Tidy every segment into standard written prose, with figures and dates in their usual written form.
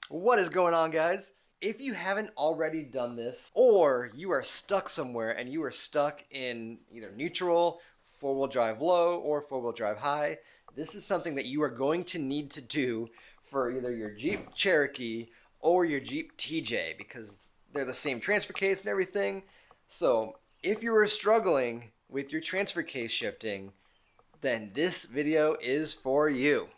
What is going on, guys? If you haven't already done this, or you are stuck somewhere and you are stuck in either neutral, four-wheel drive low, or four-wheel drive high, this is something that you are going to need to do for either your Jeep Cherokee or your Jeep TJ because they're the same transfer case and everything. So if you are struggling with your transfer case shifting, then this video is for you.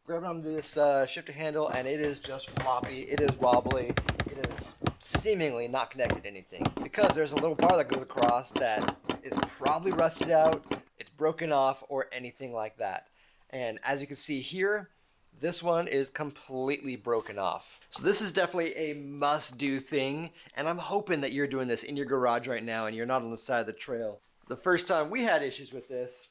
Grab onto this shifter handle and it is just floppy, it is wobbly, it is seemingly not connected to anything because there's a little bar that goes across that is probably rusted out, it's broken off, or anything like that. And as you can see here, this one is completely broken off. So this is definitely a must-do thing, and I'm hoping that you're doing this in your garage right now and you're not on the side of the trail. The first time we had issues with this,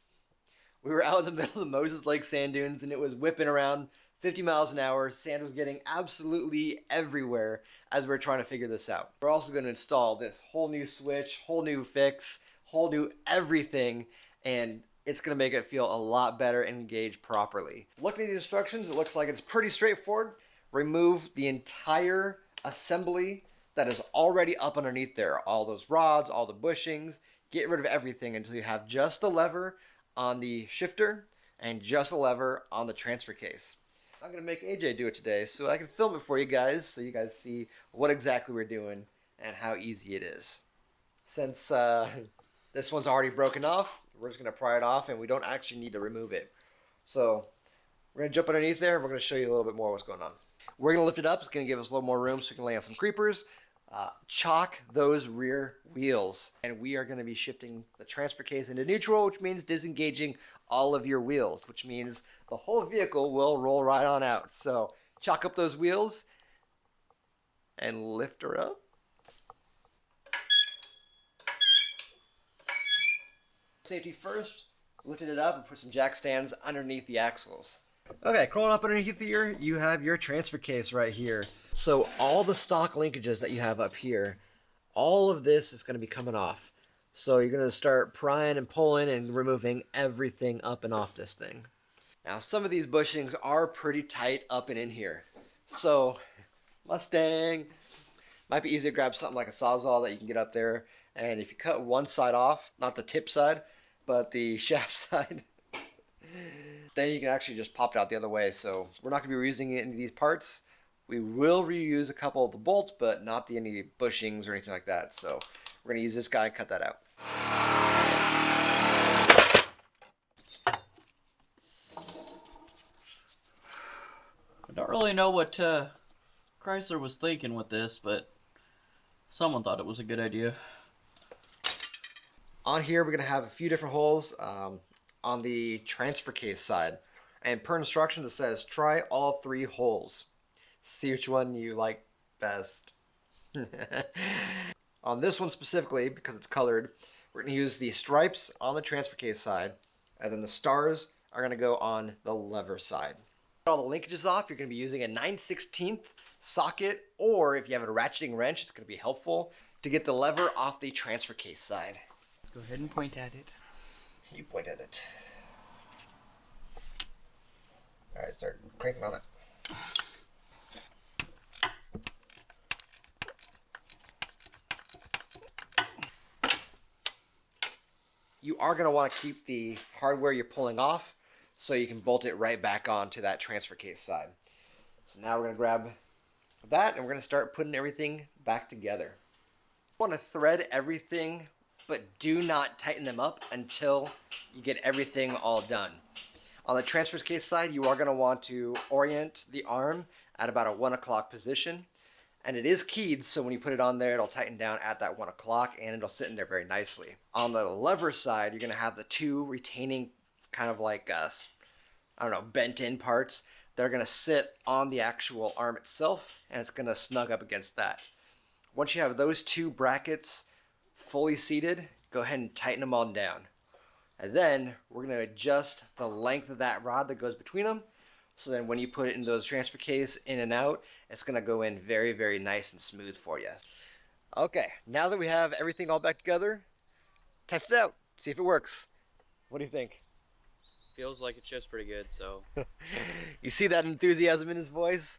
we were out in the middle of the Moses Lake sand dunes and it was whipping around 50 miles an hour. Sand was getting absolutely everywhere as we were trying to figure this out. We're also going to install this whole new switch, whole new fix, whole new everything, and it's going to make it feel a lot better and engage properly. Looking at the instructions, it looks like it's pretty straightforward. Remove the entire assembly that is already up underneath there. All those rods, all the bushings, get rid of everything until you have just the lever on the shifter and just a lever on the transfer case. I'm going to make AJ do it today so I can film it for you guys so you guys see what exactly we're doing and how easy it is. Since this one's already broken off, we're just going to pry it off and we don't actually need to remove it. So we're going to jump underneath there and we're going to show you a little bit more what's going on. We're going to lift it up. It's going to give us a little more room so we can lay on some creepers. Chock those rear wheels, and we are going to be shifting the transfer case into neutral, which means disengaging all of your wheels, which means the whole vehicle will roll right on out. So chock up those wheels and lift her up. Safety first, lifted it up and put some jack stands underneath the axles. Okay, crawling up underneath here, you have your transfer case right here. So all the stock linkages that you have up here, all of this is going to be coming off. So you're going to start prying and pulling and removing everything up and off this thing. Now some of these bushings are pretty tight up and in here. So Mustang, might be easy to grab something like a Sawzall that you can get up there. And if you cut one side off, not the tip side, but the shaft side, then you can actually just pop it out the other way. So we're not going to be reusing any of these parts. We will reuse a couple of the bolts, but not any bushings or anything like that. So we're going to use this guy and cut that out. I don't really know what Chrysler was thinking with this, but someone thought it was a good idea. On here, we're going to have a few different holes on the transfer case side. And per instructions, it says, try all 3 holes. See which one you like best. On this one specifically, because it's colored, we're going to use the stripes on the transfer case side, and then the stars are going to go on the lever side. All the linkages off, you're going to be using a 9/16 socket, or if you have a ratcheting wrench, it's going to be helpful to get the lever off the transfer case side. Go ahead and point at it. You point at it. Alright, start cranking on it. You are going to want to keep the hardware you're pulling off so you can bolt it right back onto that transfer case side. So now we're going to grab that and we're going to start putting everything back together. You want to thread everything, but do not tighten them up until you get everything all done. On the transfer case side, you are going to want to orient the arm at about a 1 o'clock position. And it is keyed, so when you put it on there, it'll tighten down at that 1 o'clock and it'll sit in there very nicely. On the lever side, you're going to have the 2 retaining kind of like, I don't know, bent in parts. They're going to sit on the actual arm itself and it's going to snug up against that. Once you have those 2 brackets fully seated, go ahead and tighten them on down. And then we're going to adjust the length of that rod that goes between them. So then when you put it in those transfer case in and out, it's going to go in very, very nice and smooth for you. Okay, now that we have everything all back together, test it out. See if it works. What do you think? Feels like it shifts pretty good, so. You see that enthusiasm in his voice?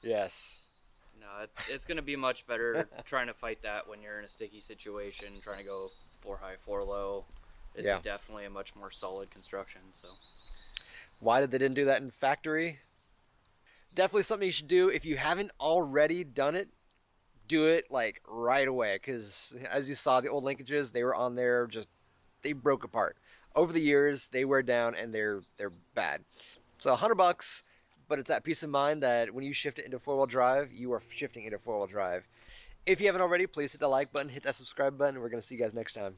Yes. No, it's going to be much better trying to fight that when you're in a sticky situation, trying to go 4 high, 4 low. This Yeah. is definitely a much more solid construction. So Why did they didn't do that in factory? Definitely something you should do. If you haven't already done it, do it like right away. Because as you saw, the old linkages, they were on there, just they broke apart. Over the years, they wear down and they're bad. So $100, but it's that peace of mind that when you shift it into four-wheel drive, you are shifting into four-wheel drive. If you haven't already, please hit the like button, hit that subscribe button, and we're going to see you guys next time.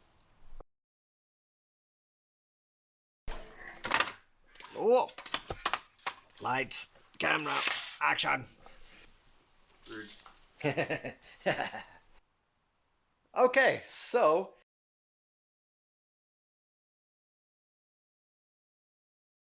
Oh, lights, camera, action. Okay, so